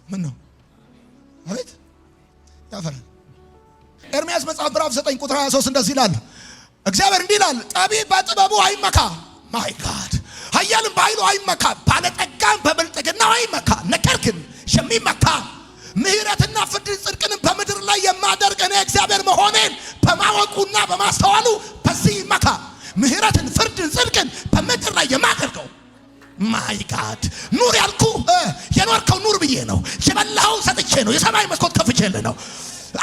ምን ነው አቤት ያፈራል። ኤርምያስ መጽሐፍ ምዕራፍ 9 ቁጥር 23 እንደዚህ ይላል። እግዚአብሔር እንዲህ ይላል፣ ጠቢብ በጥበቡ አይመካ። ማይ ጋድ ኃያልም በኃይሉ አይመካ፣ ባለጠጋም በብልጥግናው አይመካ። ነገር ግን የሚመካ ምሕረትና ፍርድን ጽድቅንም በምድር ላይ የማደርግ እኔ እግዚአብሔር መሆኔን በማወቁና በማስተዋሉ በዚህ ይመካ። ምሕረትን፣ ፍርድን፣ ጽድቅን በምድር ላይ የማደርገው ማይ ጋድ ኑር ያልኩ የኖርከው ኑር ብዬ ነው። የበላኸው ሰጥቼ ነው። የሰማይ መስኮት ከፍቼልህ ነው።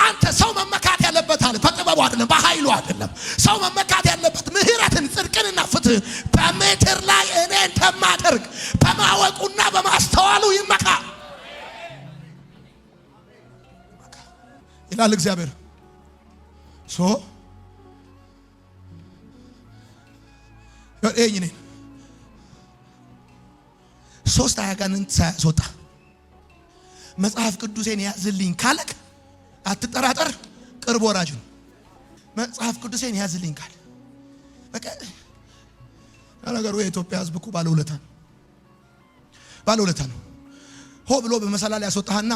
አንተ ሰው መመካት ያለበት አለ በጥበቡ አይደለም፣ በኃይሉ አይደለም። ሰው መመካት ያለበት ምሕረትን፣ ጽድቅንና ፍትህን በምድር ላይ እኔ እንደማደርግ በማወቁና በማስተዋሉ ይመካ ይላል እግዚአብሔር። ነኝ ሶስት አጋንንት ሳያስወጣ መጽሐፍ ቅዱሴን ያዝልኝ ካለክ አትጠራጠር፣ ቅርብ ወራጅ ነው። መጽሐፍ ቅዱሴን ያዝልኝ ካለ በቃ ነገሩ የኢትዮጵያ ሕዝብ እኮ ባለውለታ ነው። ሆ ብሎ በመሰላል ያስወጣህና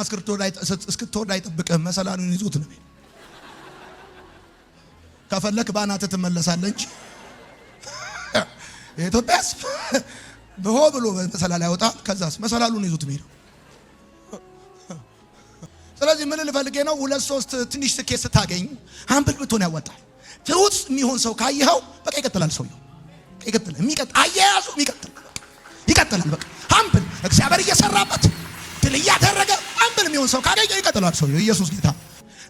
እስክትወርድ አይጠብቅህም። መሰላሉን ይዞት ነው። ከፈለክ ባናተ ትመለሳለህ እንጂ የኢትዮጵያ ሕዝብ በሆ ብሎ በመሰላል ያወጣ፣ ከዛስ መሰላሉን ይዞት ነው። ስለዚህ ምን ልፈልጌ ነው? ሁለት ሶስት ትንሽ ስኬት ስታገኝ አምብል ብትሆን ያወጣል። ትሩት የሚሆን ሰው ካየኸው በቃ ይቀጥላል። ሰውየው ይቀጥላል። አያያዙ ይቀጥላል። በቃ አምብል እግዚአብሔር እየሰራበት ድል እያደረገ አምብል የሚሆን ሰው ካገኘ ይቀጥላል ሰውየው። ኢየሱስ ጌታ።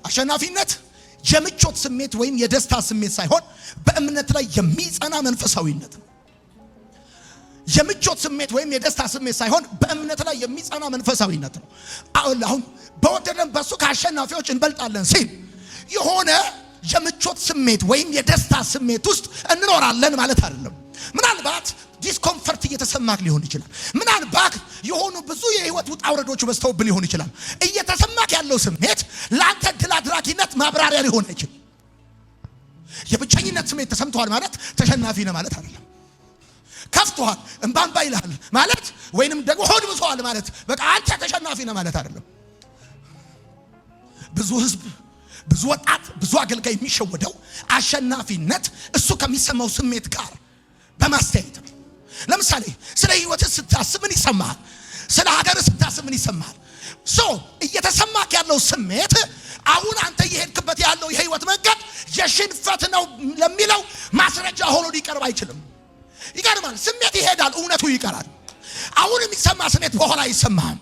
አሸናፊነት የምቾት ስሜት ወይም የደስታ ስሜት ሳይሆን በእምነት ላይ የሚጸና መንፈሳዊነት ነው። የምቾት ስሜት ወይም የደስታ ስሜት ሳይሆን በእምነት ላይ የሚጸና መንፈሳዊነት ነው። አሁን በወደደን በሱ ከአሸናፊዎች እንበልጣለን ሲል የሆነ የምቾት ስሜት ወይም የደስታ ስሜት ውስጥ እንኖራለን ማለት አይደለም። ምናልባት ዲስኮምፈርት እየተሰማክ ሊሆን ይችላል። ምናልባት የሆኑ ብዙ የህይወት ውጣ ውረዶች በስተውብ ሊሆን ይችላል። እየተሰማክ ያለው ስሜት ለአንተ ድል አድራጊነት ማብራሪያ ሊሆን አይችልም። የብቸኝነት ስሜት ተሰምቷል ማለት ተሸናፊ ነህ ማለት አይደለም። ከፍቷል እንባንባ ይላል ማለት ወይንም ደግሞ ሆድ ብሷል ማለት በቃ አንተ ተሸናፊ ነህ ማለት አይደለም። ብዙ ህዝብ፣ ብዙ ወጣት፣ ብዙ አገልጋይ የሚሸወደው አሸናፊነት እሱ ከሚሰማው ስሜት ጋር በማስተያየት ነው። ለምሳሌ ስለ ህይወትህ ስታስብ ምን ይሰማሃል? ስለ ሀገርህ ስታስብ ምን ይሰማሃል? እየተሰማክ ያለው ስሜት አሁን አንተ እየሄድክበት ያለው የህይወት መንገድ የሽንፈት ነው ለሚለው ማስረጃ ሆኖ ሊቀርብ አይችልም። ይገርማል። ስሜት ይሄዳል፣ እውነቱ ይቀራል። አሁን የሚሰማ ስሜት በኋላ አይሰማህም።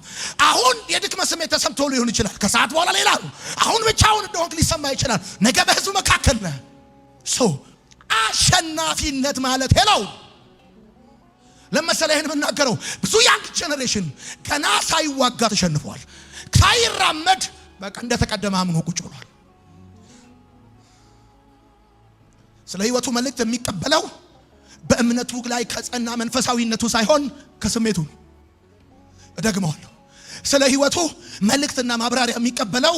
አሁን የድክመት ስሜት ተሰምቶ ሊሆን ይችላል፣ ከሰዓት በኋላ ሌላ ነው። አሁን ብቻውን እንደሆንክ ሊሰማ ይችላል፣ ነገ በህዝብ መካከል ነህ። አሸናፊነት ማለት ሄለው ለምሳሌ ይሄን የምናገረው ብዙ ያንግ ጄኔሬሽን ገና ሳይዋጋ ተሸንፏል። ሳይራመድ በቃ እንደተቀደመ አምኖ ቁጭ ብሏል። ስለ ህይወቱ መልእክት የሚቀበለው በእምነቱ ላይ ከጸና መንፈሳዊነቱ ሳይሆን ከስሜቱ ነው። እደግመዋለሁ። ስለ ህይወቱ መልእክትና ማብራሪያ የሚቀበለው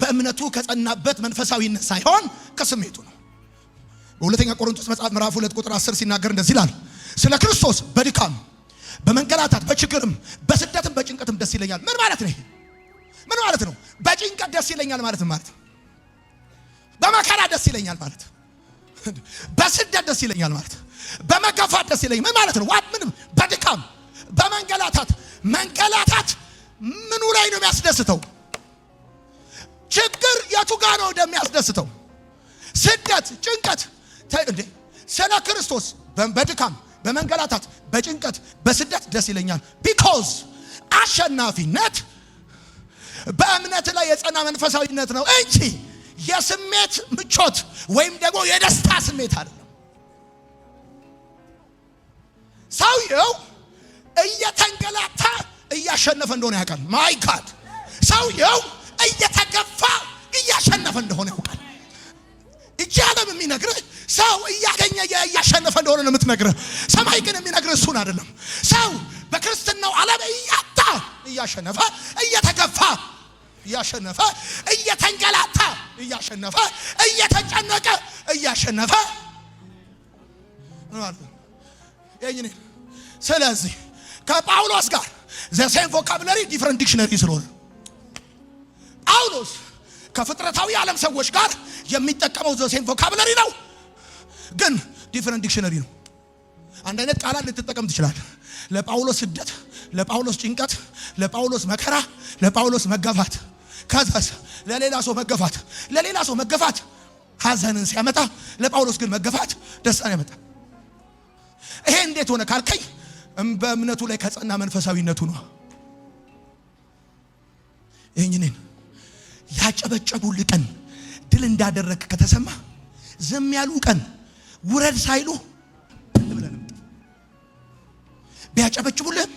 በእምነቱ ከጸናበት መንፈሳዊነት ሳይሆን ከስሜቱ ነው። በሁለተኛ ቆሮንቶስ መጽሐፍ ምዕራፍ 2 ቁጥር 10 ሲናገር እንደዚህ ይላል፣ ስለ ክርስቶስ በድካም በመንገላታት በችግርም በስደትም በጭንቀትም ደስ ይለኛል። ምን ማለት ነው? ምን ማለት ነው? በጭንቀት ደስ ይለኛል ማለት ማለት በመከራ ደስ ይለኛል ማለት፣ በስደት ደስ ይለኛል ማለት፣ በመገፋት ደስ ይለኛል ምን ማለት ነው? ምንም በድካም በመንገላታት መንገላታት ምኑ ላይ ነው የሚያስደስተው? ችግር የቱ ጋር ነው እንደሚያስደስተው? ስደት፣ ጭንቀት እንዴ ስለ ክርስቶስ በድካም በመንገላታት በጭንቀት በስደት ደስ ይለኛል። ቢኮዝ አሸናፊነት በእምነት ላይ የጸና መንፈሳዊነት ነው እንጂ የስሜት ምቾት ወይም ደግሞ የደስታ ስሜት አይደለም። ሰውየው እየተንገላታ እያሸነፈ እንደሆነ ያውቃል። ማይ ጋድ ሰውየው እየተገፋ እያሸነፈ እንደሆነ ያውቃል። እቺ ዓለም የሚነግርህ ሰው እያገኘ እያሸነፈ እንደሆነ ነው የምትነግርህ። ሰማይ ግን የሚነግርህ እሱን አይደለም። ሰው በክርስትናው ዓለም እያጣ እያሸነፈ፣ እየተገፋ እያሸነፈ፣ እየተንገላታ እያሸነፈ፣ እየተጨነቀ እያሸነፈ ማለት ነው። ስለዚህ ከጳውሎስ ጋር ዘ ሴም ቮካብለሪ ዲፈረንት ዲክሽነሪ ስለሆነ ጳውሎስ ከፍጥረታዊ ዓለም ሰዎች ጋር የሚጠቀመው ዘሴም ቮካብለሪ ነው፣ ግን ዲፈረንት ዲክሽነሪ ነው። አንድ አይነት ቃላት ልትጠቀም ትችላለህ። ለጳውሎስ ስደት፣ ለጳውሎስ ጭንቀት፣ ለጳውሎስ መከራ፣ ለጳውሎስ መገፋት፣ ከዛስ ለሌላ ሰው መገፋት ሐዘንን ሲያመጣ፣ ለጳውሎስ ግን መገፋት ደስታን ያመጣ። ይሄ እንዴት ሆነ ካልከኝ በእምነቱ ላይ ከጸና መንፈሳዊነቱ ነው። ይሄንን ያጨበጨቡልህ ቀን ድል እንዳደረክ ከተሰማ ዝም ያሉ ቀን ውረድ ሳይሉ ብለን ቢያጨበጭቡልህ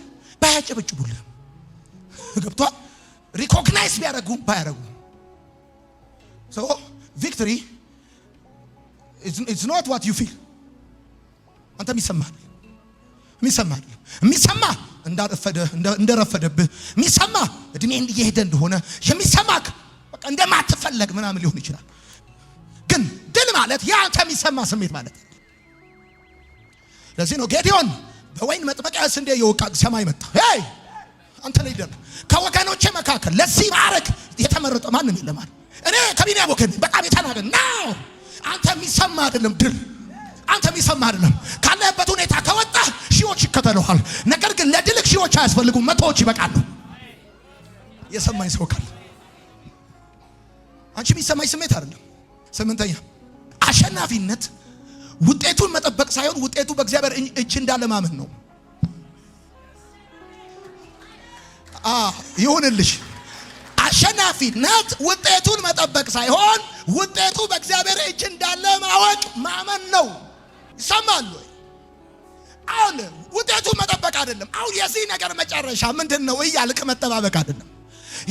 ባያጨበጭቡልህ ገብቷል። ሪኮግናይዝ ቢያደርጉም ባያደርጉ ሶ ቪክቶሪ ኢትስ ኖት ዋት ዩ ፊል። አንተ የሚሰማ እንደረፈደብህ የሚሰማ እድሜ እየሄደ እንደሆነ የሚሰማክ በቃ እንደማትፈለግ ምናምን ሊሆን ይችላል። ግን ድል ማለት ያ አንተ የሚሰማ ስሜት ማለት ነው። ለዚህ ነው ጌዲዮን በወይን መጥመቂያ ስንዴ የወቃ ሰማይ መጣ። ሄይ አንተ ላይ ደም ከወገኖቼ መካከል ለዚህ ማዕረግ የተመረጠ ማንም የለም አለ። እኔ ከቢንያም ወገን በጣም የተናገ ነው። አንተ የሚሰማ አይደለም ድል፣ አንተ የሚሰማ አይደለም። ካለህበት ሁኔታ ከወጣ ሺዎች ይከተሉሃል። ነገር ግን ለድልክ ሺዎች አያስፈልጉም፣ መቶዎች ይበቃሉ። የሰማኝ ሰው ካለ አንቺ የሚሰማኝ ስሜት አይደለም። ስምንተኛ አሸናፊነት ውጤቱን መጠበቅ ሳይሆን ውጤቱ በእግዚአብሔር እጅ እንዳለ ማመን ነው። ይሁንልሽ። አሸናፊነት ውጤቱን መጠበቅ ሳይሆን ውጤቱ በእግዚአብሔር እጅ እንዳለ ማወቅ ማመን ነው። ይሰማል ወይ? አሁን ውጤቱ መጠበቅ አይደለም። አሁን የዚህ ነገር መጨረሻ ምንድነው እያልክ መጠባበቅ አይደለም።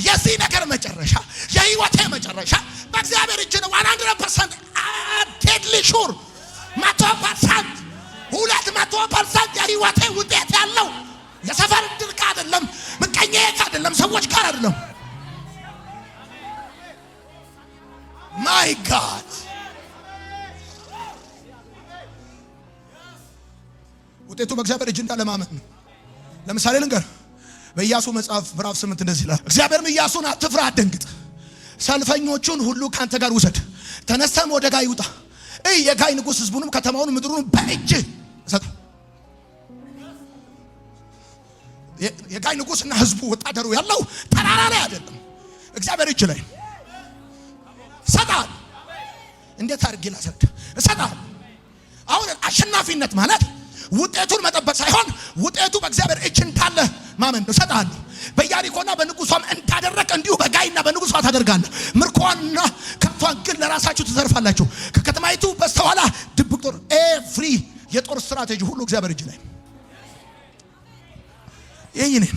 የዚህ ነገር መጨረሻ የህይወቴ መጨረሻ በእግዚአብሔር እጅ ነው። 100% ዴድሊ ሹር 100% 200% የህይወቴ ውጤት ያለው የሰፈር ድል አይደለም፣ ምቀኛ አይደለም፣ ሰዎች ጋር አይደለም። ማይ ጋድ ውጤቱ በእግዚአብሔር እጅ እንዳለ ማመን ነው። ለምሳሌ ልንገር፣ በኢያሱ መጽሐፍ ምዕራፍ 8 እንደዚህ ይላል። እግዚአብሔርም ኢያሱን አትፍራ፣ አትደንግጥ፣ ሰልፈኞቹን ሁሉ ካንተ ጋር ውሰድ፣ ተነስተም ወደ ጋይ ውጣ፣ የጋይ ንጉሥ ህዝቡንም ከተማውን ምድሩን በእጅ ሰጠ። የጋይ ንጉሥና ህዝቡ ወታደሩ ያለው ተራራ ላይ አይደለም፣ እግዚአብሔር እጅ ላይ ሰጣል። እንዴት አድርጌ ላስረዳ? ሰጣል። አሁን አሸናፊነት ማለት ውጤቱን መጠበቅ ሳይሆን ውጤቱ በእግዚአብሔር እጅ እንዳለ ማመን ነው። ሰጣል። በኢያሪኮና በንጉሷም እንዳደረቅ እንዲሁ በጋይና በንጉሷ ታደርጋለህ። ምርኮዋንና ከብቷን ግን ለራሳችሁ ትዘርፋላችሁ። ከከተማይቱ በስተኋላ ድብቅ ጦር፣ ኤቭሪ የጦር ስትራቴጂ ሁሉ እግዚአብሔር እጅ ላይ። ይሄንን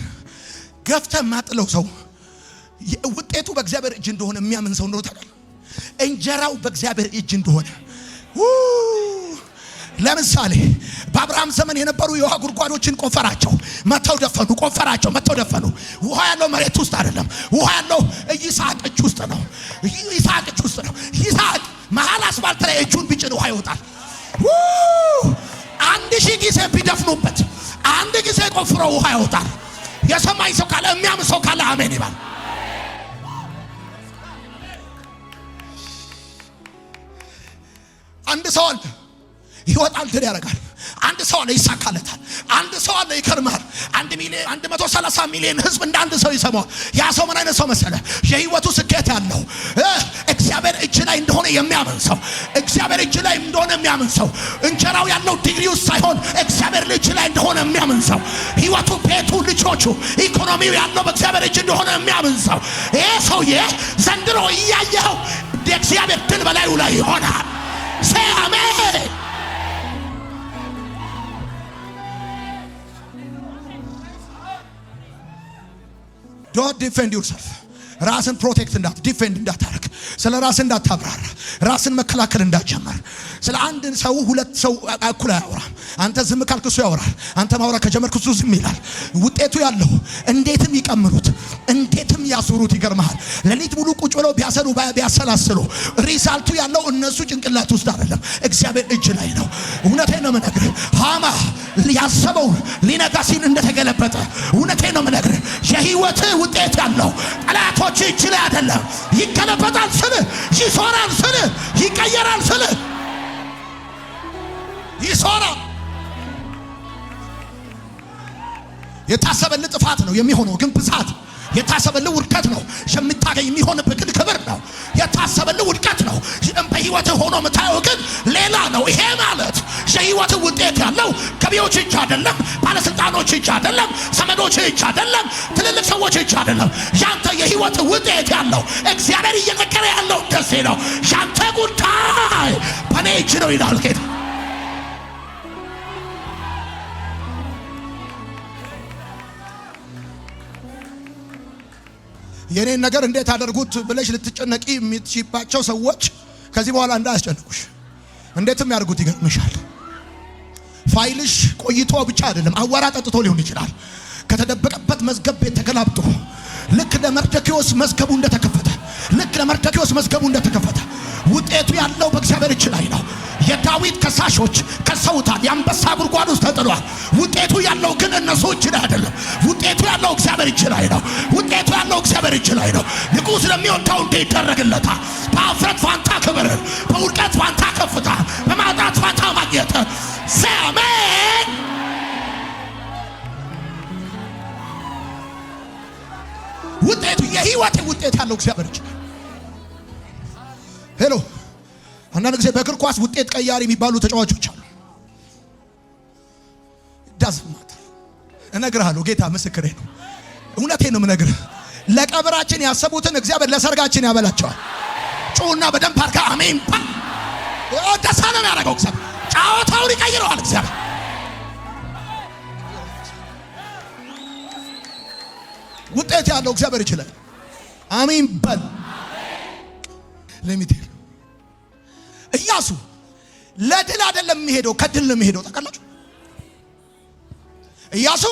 ገፍተህ ማጥለው ሰው ውጤቱ በእግዚአብሔር እጅ እንደሆነ የሚያምን ሰው ነው። ታውቃለህ፣ እንጀራው በእግዚአብሔር እጅ እንደሆነ። ለምሳሌ በአብርሃም ዘመን የነበሩ የውሃ ጉድጓዶችን ቆፈራቸው፣ መተው ደፈኑ። ቆፈራቸው፣ መተው ደፈኑ። ውሃ ያለው መሬት ውስጥ አይደለም፣ ውሃ ያለው ይስሐቅ እጅ ውስጥ ነው። ይስሐቅ እጅ ውስጥ ነው። ይስሐቅ መሀል አስፋልት ላይ እጁን ቢጭን ውሃ ይወጣል። 1000 ጊዜ ቢደፍኑበት 1 ጊዜ ቆፍረው ውሃ ይወጣል። የሰማኝ ሰው ካለ፣ የሚያምን ሰው ካለ አሜን ይባል። አንድ ሰው አለ ይወጣል፣ ድል ያደርጋል። አንድ ሰው አለ ይሳካለታል። አንድ ሰው አለ ይከርማል። 130 ሚሊዮን ህዝብ እንደ አንድ ሰው ይሰማዋል። ያ ሰው ምን አይነት ሰው መሰለ? የህይወቱ ስኬት ያለው እግዚአብሔር እጅ ላይ እንደሆነ የሚያምን ሰው፣ እግዚአብሔር እጅ ላይ እንደሆነ የሚያምን ሰው፣ እንጀራው ያለው ዲግሪ ውስጥ ሳይሆን እግዚአብሔር እጅ ላይ እንደሆነ የሚያምን ሰው፣ ህይወቱ፣ ቤቱ፣ ልጆቹ፣ ኢኮኖሚው ያለው በእግዚአብሔር እጅ እንደሆነ የሚያምን ሰው፣ ይሄ ሰውዬ ዘንድሮ እያየኸው የእግዚአብሔር ድል በላዩ ላይ ይሆናል። say amen. Don't defend yourself. ራስን ፕሮቴክት ዲፌንድ እንዳታረግ፣ ስለ ራስ እንዳታብራራ፣ ራስን መከላከል እንዳትጀምር። ስለ አንድ ሰው ሁለት ሰው እኩል አያወራም። አንተ ዝም ካልክ እሱ ያወራል። አንተ ማውራት ከጀመርክ እሱ ዝም ይላል። ውጤቱ ያለው እንዴትም ይቀምሩት፣ እንዴትም ያስሩት። ይገርምሃል፣ ሌሊት ሙሉ ቁጭ ብለው ቢያሰሉ ቢያሰላስሉ ሪዛልቱ ያለው እነሱ ጭንቅላት ውስጥ አይደለም፣ እግዚአብሔር እጅ ላይ ነው። እውነቴን ነው የምነግርህ። ሃማ ያሰበው ሊነጋ ሲል እንደተገለበጠ እውነቴን ነው የምነግርህ። የህይወት ውጤት ያለው ጠላቶች በሰዎች እጅ ላይ አይደለም። ይገለበጣል ስል ይሶራል ስል ይቀየራል ስል ይሶራል። የታሰበልህ ጥፋት ነው የሚሆነው፣ ግን ብዛት የታሰበልህ ውድቀት ነው የምታገኝ የሚሆንብህ ግን ክብር ነው። የታሰበልህ ውድቀት ነው በህይወትህ ሆኖ የምታየው ግን ሌላ ነው። ይሄ ማለት የህይወትህ ውጤት ያለው ገቢዎች እጅ አይደለም፣ ባለስልጣኖች እጅ አይደለም፣ ዘመዶች እጅ አይደለም፣ ትልልቅ ሰዎች እጅ አይደለም። ያንተ የህይወትህ ውጤት ያለው እግዚአብሔር እየነገረ ያለው እንደዚህ ነው። ያንተ ጉዳይ በኔ እጅ ነው ይላል ጌታ። የኔን ነገር እንዴት አደርጉት ብለሽ ልትጨነቂ የምትሽባቸው ሰዎች ከዚህ በኋላ እንዳያስጨንቁሽ። እንዴትም ያርጉት ይገርምሻል። ፋይልሽ ቆይቶ ብቻ አይደለም፣ አዋራ ጠጥቶ ሊሆን ይችላል። ከተደበቀበት መዝገብ ቤት ተገላብጦ ልክ ለመርደኪዮስ መዝገቡ እንደተከፈተ ውጤቱ ያለው በእግዚአብሔር እጅ ላይ ነው። የዳዊት ከሳሾች ከሰውታል፣ የአንበሳ ጉድጓድ ውስጥ ተጥሏል። ውጤቱ ያለው ግን እነሱ እጅ ላይ አይደለም። ውጤቱ ያለው እግዚአብሔር እጅ ላይ ነው። ውጤቱ ያለው እግዚአብሔር እጅ ላይ ነው። ንጉሥ ለሚወዳው እንዴት ይደረግለታል? በአፍረት ፋንታ ክብር፣ በውድቀት ፋንታ ከፍታ፣ በማጣት ፋንታ ማግኘት። አሜን። ውጤቱ የህይወቴ ውጤት ያለው እግዚአብሔር እጅ። ሄሎ አንዳንድ ጊዜ በእግር ኳስ ውጤት ቀያሪ የሚባሉ ተጫዋቾች አሉ። ዳዝማት እነግርሃለሁ፣ ጌታ ምስክሬ ነው። እውነቴን ነው የምነግርህ። ለቀብራችን ያሰቡትን እግዚአብሔር ለሰርጋችን ያበላቸዋል። ጩና በደንብ አርካ አሜን። ደስ አለን ያደረገው እግዚአብሔር ጫወታውን ይቀይረዋል እግዚአብሔር። ውጤት ያለው እግዚአብሔር ይችላል። አሜን በል። ለሚቴ ኢያሱ ለድል አይደለም የሚሄደው፣ ከድል ነው የሚሄደው። ታውቃላችሁ? ኢያሱ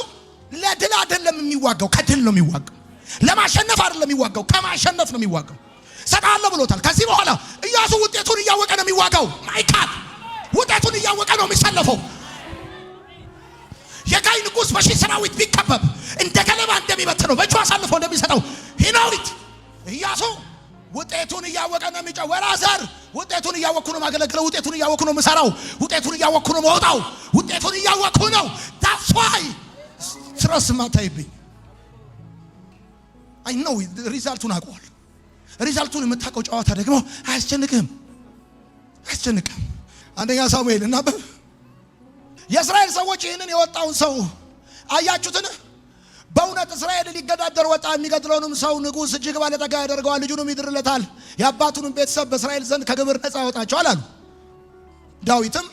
ለድል አይደለም የሚዋጋው፣ ከድል ነው የሚዋጋው። ለማሸነፍ አይደለም የሚዋጋው፣ ከማሸነፍ ነው የሚዋጋው። ሰጣለሁ ብሎታል። ከዚህ በኋላ ኢያሱ ውጤቱን እያወቀ ነው የሚዋጋው። ማይካድ ውጤቱን እያወቀ ነው የሚሰለፈው። የጋይ ንጉሥ በሺህ ሰራዊት ቢከበብ እንደ ገለባ እንደሚበትነው በእጁ አሳልፎ እንደሚሰጠው ሂኖሪት ኢያሱ ውጤቱን እያወቀ ነው የሚጫው። ወራዘር ውጤቱን እያወቅኩ ነው ማገለግለው፣ ውጤቱን እያወቅኩ ነው የምሰራው፣ ውጤቱን እያወቅኩ ነው መውጣው፣ ውጤቱን እያወቅኩ ነው። that's why stress ማታይብኝ። አይ ነው ሪዛልቱን አውቀዋል። ሪዛልቱን የምታውቀው ጨዋታ ደግሞ አያስጨንቅም። አንደኛ ሳሙኤል እና የእስራኤል ሰዎች ይህንን የወጣውን ሰው አያችሁትን? በእውነት እስራኤል ሊገዳደር ወጣ። የሚገድለውንም ሰው ንጉሥ እጅግ ባለጠጋ ያደርገዋል፣ ልጁንም ይድርለታል፣ የአባቱንም ቤተሰብ በእስራኤል ዘንድ ከግብር ነፃ ያወጣቸዋል አሉ። ዳዊትም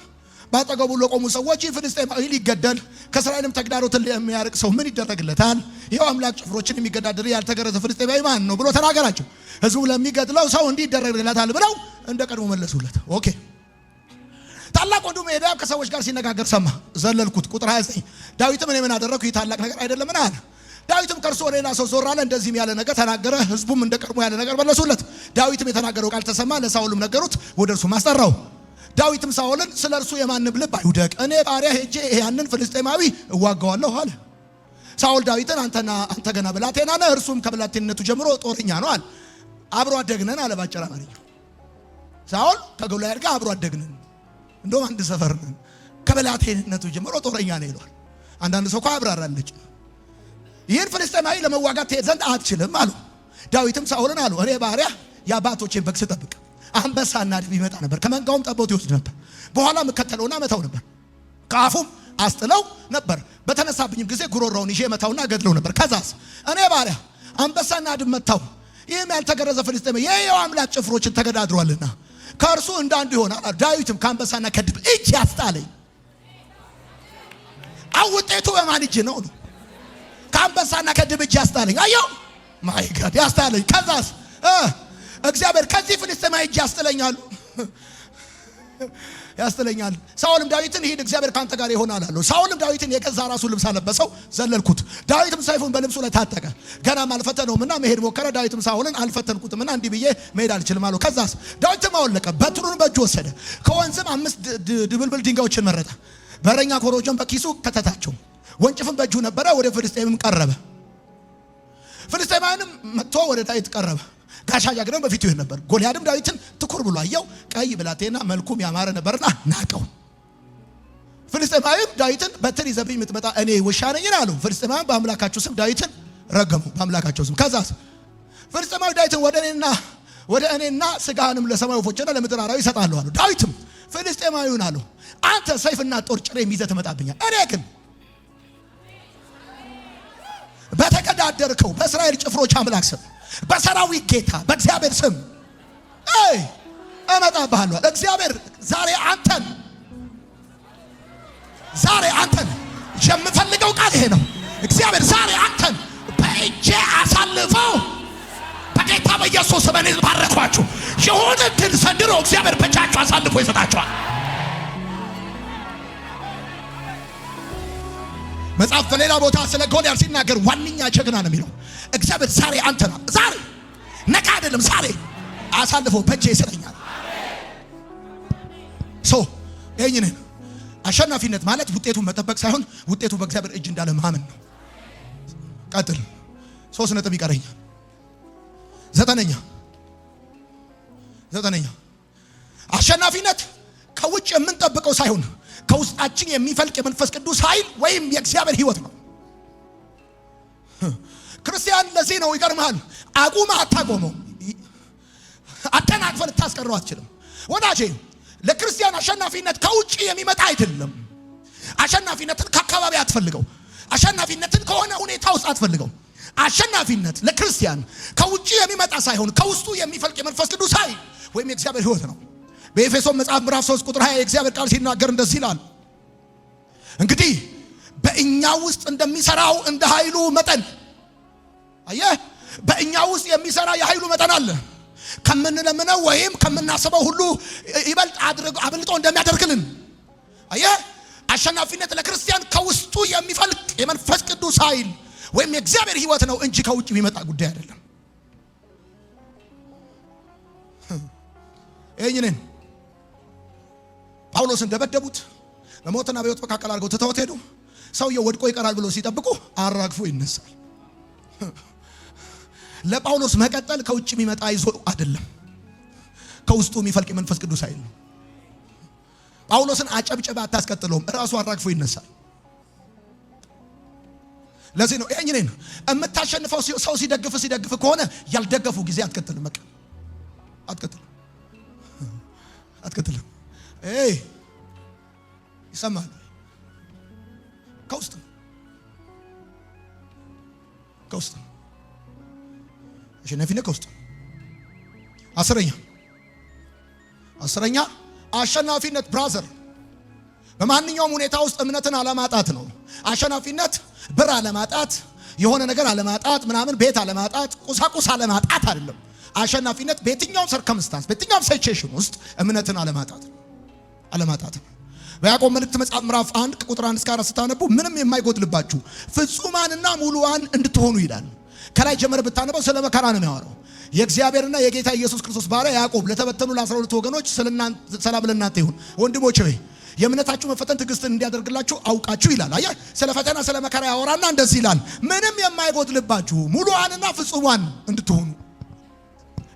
ባጠገቡ ለቆሙ ሰዎች ፍልስጤማዊ ሊገደል ከእስራኤልም ተግዳሮትን የሚያርቅ ሰው ምን ይደረግለታል? ይኸው አምላክ ጭፍሮችን የሚገዳደር ያልተገረዘ ፍልስጤማዊ ማን ነው ብሎ ተናገራቸው። ህዝቡ ለሚገድለው ሰው እንዲህ ይደረግለታል ብለው እንደ ቀድሞ መለሱለት። ኦኬ። ታላቅ ወንድሙ ሄዳብ ከሰዎች ጋር ሲነጋገር ሰማ። ዘለልኩት። ቁጥር 29 ዳዊትም እኔ ምን አደረግኩ? ይህ ታላቅ ነገር አይደለምን አለ። ዳዊትም ከእርሱ ወደ ሌላ ሰው ዞር አለ፣ እንደዚህም ያለ ነገር ተናገረ። ህዝቡም እንደ ቀድሞ ያለ ነገር መለሱለት። ዳዊትም የተናገረው ቃል ተሰማ፣ ለሳኦልም ነገሩት፣ ወደ እርሱ አስጠራው። ዳዊትም ሳኦልን ስለ እርሱ የማንም ልብ አይውደቅ፣ እኔ ባሪያ ሄጄ ያንን ፍልስጤማዊ እዋጋዋለሁ አለ። ሳኦል ዳዊትን አንተ ገና ብላቴና ነህ፣ እርሱም ከብላቴንነቱ ጀምሮ ጦረኛ ነው አለ። አብሮ አደግነን አለ። ባጭር አማርኛ ሳኦል ከጎልያድ ጋር አብሮ አደግነን፣ እንደውም አንድ ሰፈር ነን፣ ከብላቴንነቱ ጀምሮ ጦረኛ ነው ይሏል። አንዳንድ ሰው አብራራለች። ይህን ፍልስጤማዊ ለመዋጋት ትሄድ ዘንድ አትችልም አሉ። ዳዊትም ሳኦልን አሉ፣ እኔ ባሪያ የአባቶቼን በግ ስጠብቅ አንበሳና ድብ ይመጣ ነበር፣ ከመንጋውም ጠቦት ይወስድ ነበር፣ በኋላ መከተለውና መታው ነበር፣ ከአፉም አስጥለው ነበር፣ በተነሳብኝም ጊዜ ጉሮሮውን ይዤ መታውና ገድለው ነበር። ከዛስ እኔ ባሪያ አንበሳና ድብ መታው፣ ይህም ያልተገረዘ ፍልስጤማዊ የሕያው አምላክ ጭፍሮችን ተገዳድሯልና ከእርሱ እንዳንዱ ይሆናል። ዳዊትም ከአንበሳና ከድብ እጅ ያስጣለኝ። ውጤቱ በማን እጅ ነው? ከአንበሳና ከድብ እጅ ያስጣለኝ። አየው ማይ ጋድ ያስጣለኝ። ከዛስ እግዚአብሔር ከዚህ ፍልስጤማዊ እጅ ያስጥለኛል። ሳኦልም ዳዊትን ሂድ፣ እግዚአብሔር ካንተ ጋር ይሆናል አለው። ሳኦልም ዳዊትን የገዛ ራሱ ልብስ አለበሰው፣ ዘለልኩት። ዳዊትም ሰይፉን በልብሱ ላይ ታጠቀ፣ ገናም አልፈተነውምና መሄድ ሞከረ። ዳዊትም ሳኦልን አልፈተንኩትምና እንዲህ ብዬ መሄድ አልችልም አለው። ከዛስ ዳዊትም አወለቀ፣ በትሩን በእጁ ወሰደ፣ ከወንዝም 5 ድብልብል ድንጋዮችን መረጠ፣ በረኛ ኮሮጆን በኪሱ ከተታቸው፣ ወንጭፍም በእጁ ነበረ፣ ወደ ፍልስጤምም ቀረበ። ፍልስጤማውያንም መጥቶ ወደ ዳዊት ቀረበ። ጋሻ ጃግሬው በፊቱ ይሄድ ነበር። ጎልያድም ዳዊትን ትኩር ብሎ አየው። ቀይ ብላቴና መልኩም ያማረ ነበርና ናቀው። ፍልስጤማውያን ዳዊትን በትር ይዘብኝ የምትመጣ እኔ ውሻ ነኝ አሉ። ፍልስጤማውያን በአምላካቸው ስም ዳዊትን ረገሙ። በአምላካቸው ስም ከዛስ ፍልስጤማዊ ዳዊትን ወደ እኔና ስጋህንም ለሰማይ ወፎችና ለምድር አራዊት እሰጣለሁ አሉ። ዳዊትም ፍልስጤማዊውን አሉ አንተ ሰይፍና ጦር ጭሬም ይዘህ ትመጣብኛል፣ እኔ ግን በተቀዳደርከው በእስራኤል ጭፍሮች አምላክ ስም በሰራዊት ጌታ በእግዚአብሔር ስም እመጣብሃለሁ። እግዚአብሔር ዛሬ አንተን የምፈልገው ቃል ይሄ ነው። እግዚአብሔር ዛሬ አንተን በእጄ አሳልፈው በጌታ በኢየሱስ ስም እኔ ባረኳችሁ። የሆነ ድል ሰንድሮ እግዚአብሔር በእጃችሁ አሳልፎ ይሰጣችኋል። መጽሐፍ በሌላ ቦታ ስለ ጎልያድ ሲናገር ዋነኛ ጀግና ነው የሚለው እግዚአብሔር ዛሬ አንተና ዛሬ ነቃ አይደለም ዛሬ አሳልፎ በእጄ ይሰጠኛል። ይሄን አሸናፊነት ማለት ውጤቱን መጠበቅ ሳይሆን ውጤቱ በእግዚአብሔር እጅ እንዳለ ማመን ነው። ቀጥል 3 ነጥብ ይቀረኛል። ዘጠነኛ አሸናፊነት ከውጭ የምንጠብቀው ሳይሆን ከውስጣችን የሚፈልቅ የመንፈስ ቅዱስ ኃይል ወይም የእግዚአብሔር ሕይወት ነው። ክርስቲያን ለዚህ ነው ይገርምሃል፣ አቁመህ አታቆመው፣ አደናቅፈህ ልታስቀረው አትችልም። ወዳጄ ለክርስቲያን አሸናፊነት ከውጭ የሚመጣ አይደለም። አሸናፊነትን ከአካባቢ አትፈልገው። አሸናፊነትን ከሆነ ሁኔታ ውስጥ አትፈልገው። አሸናፊነት ለክርስቲያን ከውጭ የሚመጣ ሳይሆን ከውስጡ የሚፈልቅ የመንፈስ ቅዱስ ኃይል ወይም የእግዚአብሔር ሕይወት ነው። በኤፌሶን መጽሐፍ ምዕራፍ 3 ቁጥር 20 የእግዚአብሔር ቃል ሲናገር እንደዚህ ይላል፣ እንግዲህ በእኛ ውስጥ እንደሚሰራው እንደ ኃይሉ መጠን። አየህ፣ በእኛ ውስጥ የሚሰራ የኃይሉ መጠን አለ። ከምንለምነው ወይም ከምናስበው ሁሉ ይበልጥ አብልጦ እንደሚያደርግልን። አየህ፣ አሸናፊነት ለክርስቲያን ከውስጡ የሚፈልቅ የመንፈስ ቅዱስ ኃይል ወይም የእግዚአብሔር ሕይወት ነው እንጂ ከውጭ የሚመጣ ጉዳይ አይደለም። ይሄንን ጳውሎስን ደበደቡት፣ በሞትና በሕይወት መካከል አድርገው ትተውት ሄዱ። ሰውየው ወድቆ ይቀራል ብሎ ሲጠብቁ አራግፎ ይነሳል። ለጳውሎስ መቀጠል ከውጭ የሚመጣ ይዞ አይደለም፣ ከውስጡ የሚፈልቅ የመንፈስ ቅዱስ ኃይል ነው። ጳውሎስን አጨብጨባ አታስቀጥለውም፣ ራሱ አራግፎ ይነሳል። ለዚህ ነው ይሄንን የምታሸንፈው ሰው ሲደግፍ ከሆነ ያልደገፉ ጊዜ አትቀጥልም። በቃ አትቀጥልም። ይሰማል። ከውስጥ አሸናፊነት ከውስጥ። አስረኛ አሸናፊነት ብራዘር በማንኛውም ሁኔታ ውስጥ እምነትን አለማጣት ነው። አሸናፊነት ብር አለማጣት፣ የሆነ ነገር አለማጣት፣ ምናምን ቤት አለማጣት፣ ቁሳቁስ አለማጣት አይደለም። አሸናፊነት በየትኛውም ሰርከምስታንስ በየትኛውም ሲቹዌሽን ውስጥ እምነትን አለማጣት ነው። በያዕቆብ መልእክት መጽሐፍ ምዕራፍ 1 ቁጥር 1 እስከ 4 ስታነቡ ምንም የማይጎድልባችሁ ፍጹማንና ሙሉዋን እንድትሆኑ ይላል። ከላይ ጀመረ ብታነበው ስለ መከራ ነው የሚያወራው። የእግዚአብሔርና የጌታ ኢየሱስ ክርስቶስ ባሪያ ያዕቆብ ለተበተኑ ለ12 ወገኖች ሰላም ለእናንተ ይሁን። ወንድሞች ሆይ የእምነታችሁ መፈተን ትዕግስትን እንዲያደርግላችሁ አውቃችሁ ይላል። አያ ስለ ፈተና ስለ መከራ ያወራና እንደዚህ ይላል፣ ምንም የማይጎድልባችሁ ሙሉዋንና ፍጹማን እንድትሆኑ።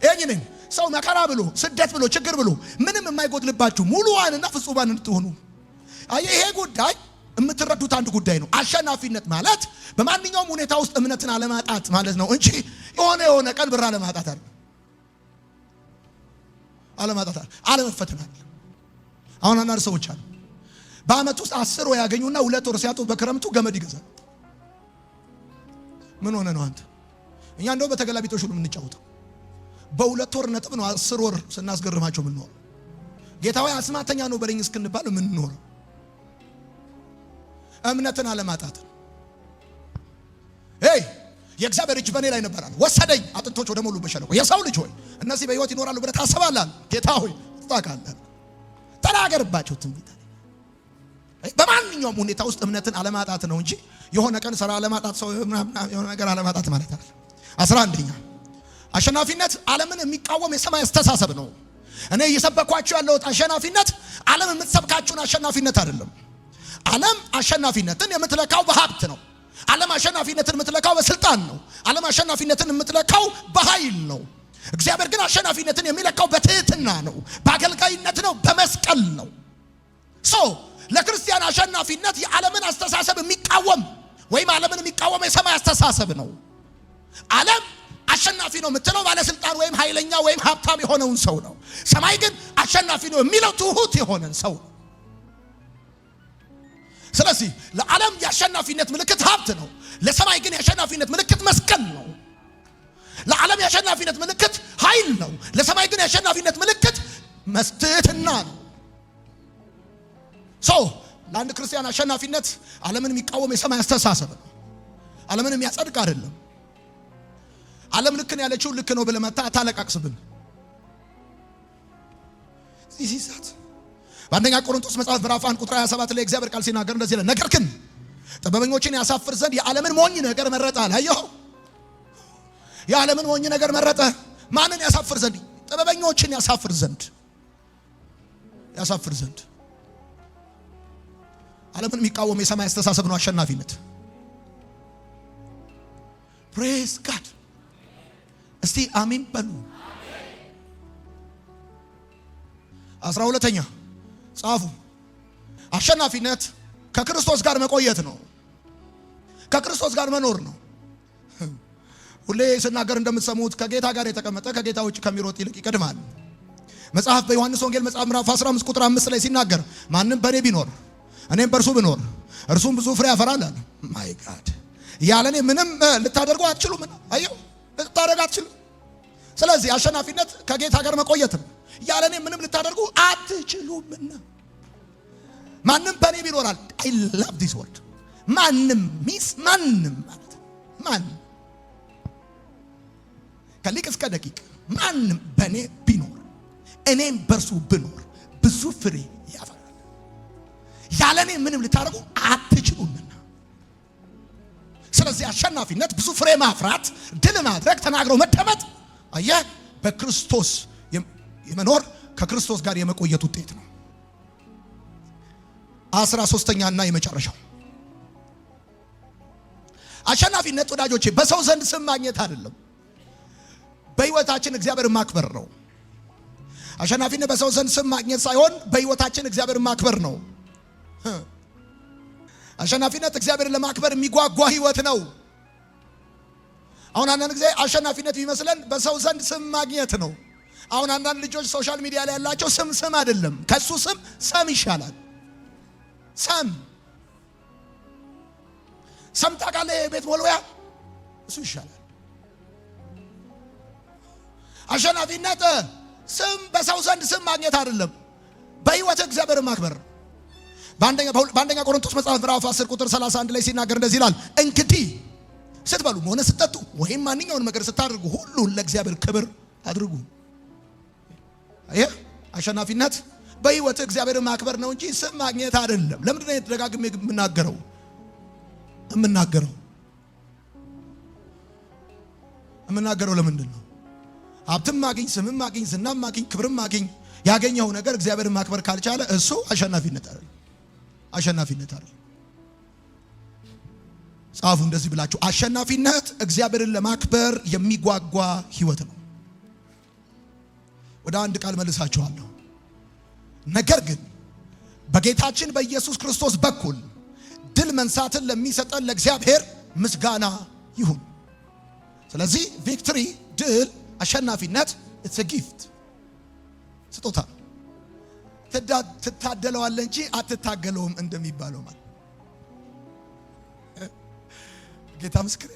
ይሄንን ሰው መከራ ብሎ ስደት ብሎ ችግር ብሎ ምንም የማይጎድልባችሁ ሙሉዋንና ፍጹማን እንድትሆኑ። አያ ይሄ ጉዳይ የምትረዱት አንድ ጉዳይ ነው። አሸናፊነት ማለት በማንኛውም ሁኔታ ውስጥ እምነትን አለማጣት ማለት ነው እንጂ የሆነ ቀን ብር አለማጣት አለመፈተን አይደለም። አሁን አንዳንድ ሰዎች አሉ በአመት ውስጥ 10 ወር ያገኙና 2 ወር ሲያጡ በክረምቱ ገመድ ይገዛል። ምን ሆነ ነው አንተ? እኛ እንደው በተገላቢጦሽ ነው የምንጫወተው። በ2 ወር ነጥብ ነው 10 ወር ስናስገርማቸው ምን ነው ጌታው አስማተኛ ነው በለኝ እስክንባል ምን ነው እምነትን አለማጣት። የእግዚአብሔር እጅ በእኔ ላይ ነበራል ወሰደኝ አጥንቶች ወደ ሙሉ በሸለቆ። የሰው ልጅ ሆይ እነዚህ በሕይወት ይኖራሉ ብለህ ታስባለህ? ጌታ ሆይ ታውቃለህ፣ ተናገርባቸው ትንቢት። በማንኛውም ሁኔታ ውስጥ እምነትን አለማጣት ነው እንጂ የሆነ ቀን ስራ አለማጣት ሰው የሆነ ነገር አለማጣት ማለት አይደለም። 11ኛ አሸናፊነት ዓለምን የሚቃወም የሰማይ አስተሳሰብ ነው። እኔ እየሰበኳችሁ ያለሁት አሸናፊነት ዓለም የምትሰብካችሁን አሸናፊነት አይደለም። ዓለም አሸናፊነትን የምትለካው በሀብት ነው። ዓለም አሸናፊነትን የምትለካው በስልጣን ነው። ዓለም አሸናፊነትን የምትለካው በኃይል ነው። እግዚአብሔር ግን አሸናፊነትን የሚለካው በትህትና ነው፣ በአገልጋይነት ነው፣ በመስቀል ነው። ለክርስቲያን አሸናፊነት የዓለምን አስተሳሰብ የሚቃወም ወይም ዓለምን የሚቃወም የሰማይ አስተሳሰብ ነው። ዓለም አሸናፊ ነው የምትለው ባለስልጣን ወይም ኃይለኛ ወይም ሀብታም የሆነውን ሰው ነው። ሰማይ ግን አሸናፊ ነው የሚለው ትሁት የሆነን ሰው ነው። ስለዚህ ለዓለም የአሸናፊነት ምልክት ሀብት ነው። ለሰማይ ግን የአሸናፊነት ምልክት መስቀል ነው። ለዓለም የአሸናፊነት ምልክት ኃይል ነው። ለሰማይ ግን የአሸናፊነት ምልክት ትህትና ነው። ለአንድ ክርስቲያን አሸናፊነት ዓለምን የሚቃወም የሰማይ አስተሳሰብ ነው። ዓለምን የሚያጸድቅ አይደለም። ዓለም ልክ ነው ያለችው ልክ ነው ብለህ መታ አታለቃቅስብን። ይዛት በአንደኛ ቆሮንቶስ መጽሐፍ ምዕራፍ 1 ቁጥር 27 ላይ እግዚአብሔር ቃል ሲናገር እንደዚህ ይላል፣ ነገር ግን ጥበበኞችን ያሳፍር ዘንድ የዓለምን ሞኝ ነገር መረጠ አለ። አየኸው? የዓለምን ሞኝ ነገር መረጠ። ማንን ያሳፍር ዘንድ? ጥበበኞችን ያሳፍር ዘንድ። ዓለምን የሚቃወም የሰማይ አስተሳሰብ ነው አሸናፊነት። ፕሬዝ ጋድ። እስቲ አሜን በሉ። 12ኛ ጻፉ። አሸናፊነት ከክርስቶስ ጋር መቆየት ነው። ከክርስቶስ ጋር መኖር ነው። ሁሌ ስናገር እንደምትሰሙት ከጌታ ጋር የተቀመጠ ከጌታ ውጭ ከሚሮጥ ይልቅ ይቀድማል። መጽሐፍ በዮሐንስ ወንጌል መጽሐፍ ምዕራፍ 15 ቁጥር 5 ላይ ሲናገር ማንም በእኔ ቢኖር እኔም በእርሱ ብኖር እርሱም ብዙ ፍሬ ያፈራል አለ። ማይ ጋድ። ያለኔ ምንም ልታደርጉ አትችሉም። አየው፣ ልታደርጉ አትችሉም። ስለዚህ አሸናፊነት ከጌታ ጋር መቆየት ነው። ያለኔ ምንም ልታደርጉ አትችሉምና ማንም በእኔ ቢኖራል። አይ ላቭ ዲስ ወርድ። ማንም ሚስ ማንም ማለት ማንም ከሊቅ እስከ ደቂቅ ማንም በእኔ ቢኖር እኔም በእርሱ ብኖር ብዙ ፍሬ ያፈራል። ያለኔ ምንም ልታደርጉ አትችሉምና። ስለዚህ አሸናፊነት ብዙ ፍሬ ማፍራት፣ ድል ማድረግ፣ ተናግሮ መደመጥ፣ አየህ፣ በክርስቶስ የመኖር ከክርስቶስ ጋር የመቆየት ውጤት ነው። 13ኛና የመጨረሻው አሸናፊነት ወዳጆቼ በሰው ዘንድ ስም ማግኘት አይደለም፣ በህይወታችን እግዚአብሔር ማክበር ነው። አሸናፊነት በሰው ዘንድ ስም ማግኘት ሳይሆን በህይወታችን እግዚአብሔር ማክበር ነው። አሸናፊነት እግዚአብሔርን ለማክበር የሚጓጓ ህይወት ነው። አሁን አንዳንድ ጊዜ አሸናፊነት ቢመስለን በሰው ዘንድ ስም ማግኘት ነው። አሁን አንዳንድ ልጆች ሶሻል ሚዲያ ላይ ያላቸው ስም አይደለም፣ ከሱ ሰም ይሻላል። ሰም ታውቃለህ? የቤት ሞልወያ እሱ ይሻላል። አሸናፊነት ስም በሰው ዘንድ ስም ማግኘት አይደለም፣ በህይወት እግዚአብሔርን ማክበር። በአንደኛ ቆሮንቶስ መጽሐፍ ምዕራፍ 10 ቁጥር 31 ላይ ሲናገር እንደዚህ ይላል፣ እንግዲህ ስትበሉ ሆነ ስትጠጡ ወይም ማንኛውን ነገር ስታደርጉ ሁሉን ለእግዚአብሔር ክብር አድርጉ። አሸናፊነት በህይወት እግዚአብሔርን ማክበር ነው እንጂ ስም ማግኘት አይደለም። ለምንድን ነው ደጋግሜ የምናገረው? ለምንድን ነው? ሀብትም ማግኝ፣ ስምም ማግኝ፣ ዝናም ማግኝ፣ ክብርም ማግኝ፣ ያገኘው ነገር እግዚአብሔርን ማክበር ካልቻለ እሱ አሸናፊነት አይደለም። ጻፉ እንደዚህ ብላችሁ፣ አሸናፊነት እግዚአብሔርን ለማክበር የሚጓጓ ህይወት ነው። ወደ አንድ ቃል መልሳችኋለሁ። ነገር ግን በጌታችን በኢየሱስ ክርስቶስ በኩል ድል መንሳትን ለሚሰጠን ለእግዚአብሔር ምስጋና ይሁን። ስለዚህ ቪክትሪ፣ ድል፣ አሸናፊነት it's a gift፣ ስጦታ። ትታደለዋለህ እንጂ አትታገለውም እንደሚባለው ማለት ጌታ ምስክር፣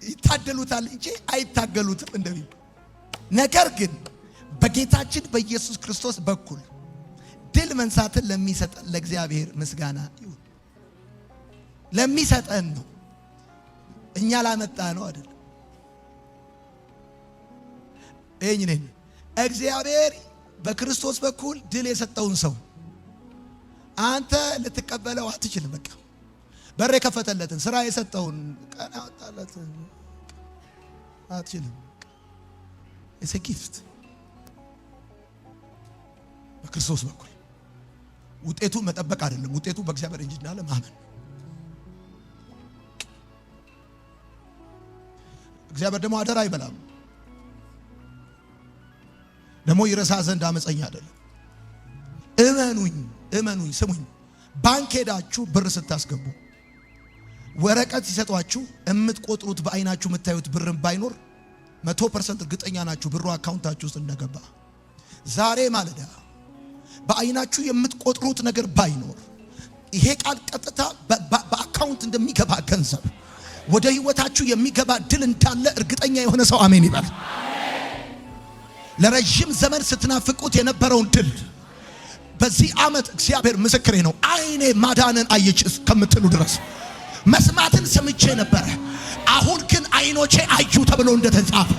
ይታደሉታል እንጂ አይታገሉትም እንደሚባለው። ነገር ግን በጌታችን በኢየሱስ ክርስቶስ በኩል ድል መንሳትን ለሚሰጠን ለእግዚአብሔር ምስጋና ይሁን። ለሚሰጠን ነው፣ እኛ ላመጣ ነው አይደለም። ነኝ እግዚአብሔር በክርስቶስ በኩል ድል የሰጠውን ሰው አንተ ልትቀበለው አትችልም። በቃ በር የከፈተለትን ስራ የሰጠውን ቀን ያወጣለትን አትችልም። it's a gift በክርስቶስ በኩል ውጤቱ መጠበቅ አይደለም። ውጤቱ በእግዚአብሔር እንጂ እንዳለ ማመን። እግዚአብሔር ደግሞ አደራ አይበላም። ደግሞ ይረሳ ዘንድ አመፀኛ አይደለም። እመኑኝ ስሙኝ። ባንክ ሄዳችሁ ብር ስታስገቡ ወረቀት ሲሰጧችሁ የምትቆጥሩት በአይናችሁ የምታዩት ብርም ባይኖር 100% እርግጠኛ ናችሁ ብሩ አካውንታችሁ ውስጥ እንደገባ። ዛሬ ማለዳ በአይናችሁ የምትቆጥሩት ነገር ባይኖር ይሄ ቃል ቀጥታ በአካውንት እንደሚገባ ገንዘብ ወደ ህይወታችሁ የሚገባ ድል እንዳለ እርግጠኛ የሆነ ሰው አሜን ይበል። ለረጅም ዘመን ስትናፍቁት የነበረውን ድል በዚህ ዓመት እግዚአብሔር ምስክሬ ነው አይኔ ማዳንን አየች እስከምትሉ ድረስ መስማትን ሰምቼ ነበር፣ አሁን ግን አይኖቼ አዩ ተብሎ እንደተጻፈ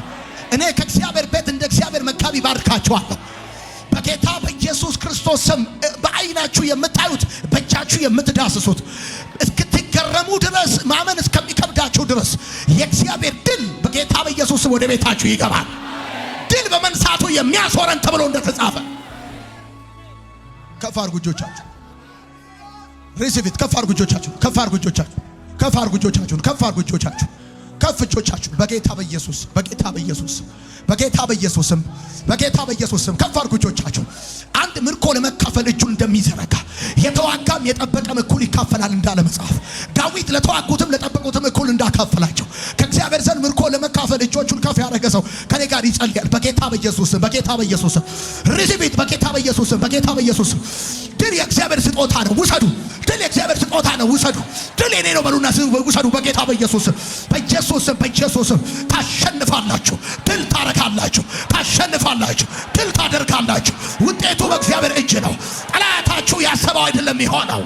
እኔ ከእግዚአብሔር ቤት እንደ እግዚአብሔር መካቢ ባርካችኋለሁ በጌታ በኢየሱስ ክርስቶስ ስም። በአይናችሁ የምታዩት በእጃችሁ የምትዳስሱት እስክትገረሙ ድረስ ማመን እስከሚከብዳችሁ ድረስ የእግዚአብሔር ድል በጌታ በኢየሱስ ስም ወደ ቤታችሁ ይገባል። ድል በመንሳቱ የሚያስወረን ተብሎ እንደተጻፈ ከፍ አድርጉ እጆቻችሁ። ሪሲቪት ከፍ አድርጉ እጆቻችሁ። ከፍ አድርጉ እጆቻችሁ። ከፍ አድርጉ እጆቻችሁ። ከፍ አድርጉ እጆቻችሁ። ከፍ እጆቻችሁ በጌታ በኢየሱስ በጌታ በኢየሱስ በጌታ በኢየሱስም በጌታ በኢየሱስም ከፍ አድርጉ እጆቻችሁ። አንድ ምርኮ ለመካፈል እጁን እንደሚዘረጋ የተዋጋም የጠበቀም እኩል ይካፈላል እንዳለ መጽሐፍ። ዳዊት ለተዋጉትም ለጠበቁትም እኩል እንዳካፈላቸው ከእግዚአብሔር ዘንድ ምርኮ ለመካፈል እጆቹን ከፍ ያደረገ ሰው ከኔ ጋር ይጸልያል በጌታ በኢየሱስ በጌታ በኢየሱስ ሪሲቪት በጌታ በኢየሱስ በጌታ በኢየሱስ። ድል የእግዚአብሔር ስጦታ ነው፣ ውሰዱ። ድል የእግዚአብሔር ስጦታ ነው፣ ውሰዱ። ድል የኔ ነው በሉና ውሰዱ በጌታ በኢየሱስ በኢየሱስ በኢየሱስ። ታሸንፋላችሁ፣ ድል ታረጋላችሁ፣ ታሸንፋላችሁ፣ ድል ታደርጋላችሁ። ውጤቱ በእግዚአብሔር እጅ ነው። ጠላታችሁ ያሰበው አይደለም የሚሆነው።